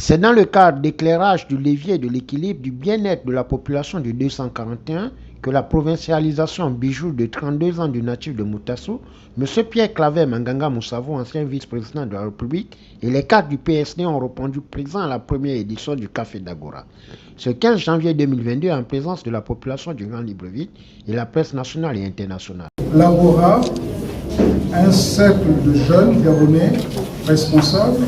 C'est dans le cadre d'éclairage du levier de l'équilibre du bien-être de la population du 241 que la provincialisation bijou de 32 ans du natif de Moutassou, M. Pierre Claver Manganga Moussavo, ancien vice-président de la République, et les cadres du PSD ont répondu présents à la première édition du Café d'Agora. Ce 15 janvier 2022, en présence de la population du Grand Libreville et la presse nationale et internationale. L'Agora, un cercle de jeunes Gabonais responsables,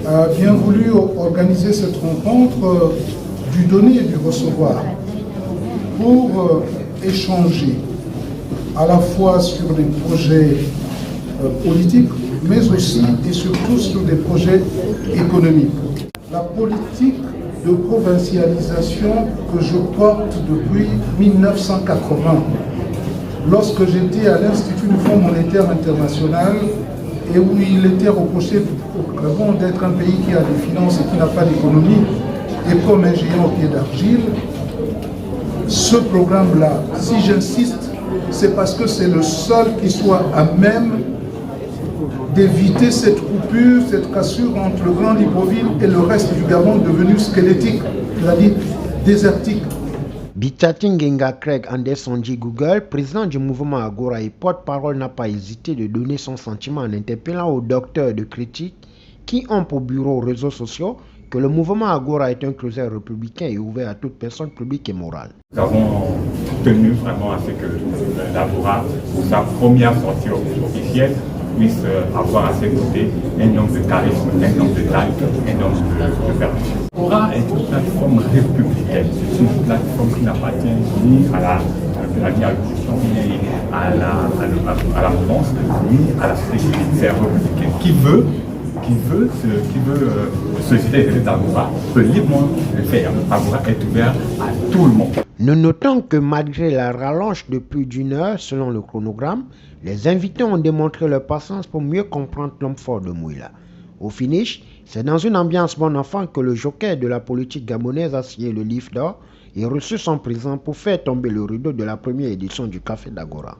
a bien voulu organiser cette rencontre du donner et du recevoir pour échanger à la fois sur des projets politiques, mais aussi et surtout sur des projets économiques. La politique de provincialisation que je porte depuis 1980, lorsque j'étais à l'Institut du Fonds monétaire international et où il était reproché au Gabon d'être un pays qui a des finances et qui n'a pas d'économie, et comme un géant au pied d'argile, ce programme-là, si j'insiste, c'est parce que c'est le seul qui soit à même d'éviter cette coupure, cette cassure entre le Grand Libreville et le reste du Gabon devenu squelettique, c'est-à-dire désertique. Bitati Ngenga Craig Anderson-G. Google, président du mouvement Agora et porte-parole, n'a pas hésité de donner son sentiment en interpellant aux docteurs de critique qui ont pour bureau aux réseaux sociaux que le mouvement Agora est un creuset républicain et ouvert à toute personne publique et morale. Nous avons tenu vraiment à ce que l'Agora, pour sa première sortie officielle, puisse avoir à ses côtés un homme de charisme, un homme de taille, un homme de vertu. Agora est une plateforme républicaine, une plateforme qui n'appartient ni à l'opposition, ni à la mouvance, ni à la société républicaine, qui veut solliciter les d'Agora peut librement le faire. Agora est ouvert à tout le monde. Nous notons que malgré la rallonge de plus d'une heure selon le chronogramme, les invités ont démontré leur patience pour mieux comprendre l'homme fort de Mouila. Au finish, c'est dans une ambiance bon enfant que le joker de la politique gabonaise a signé le livre d'or et reçu son présent pour faire tomber le rideau de la première édition du Café d'Agora.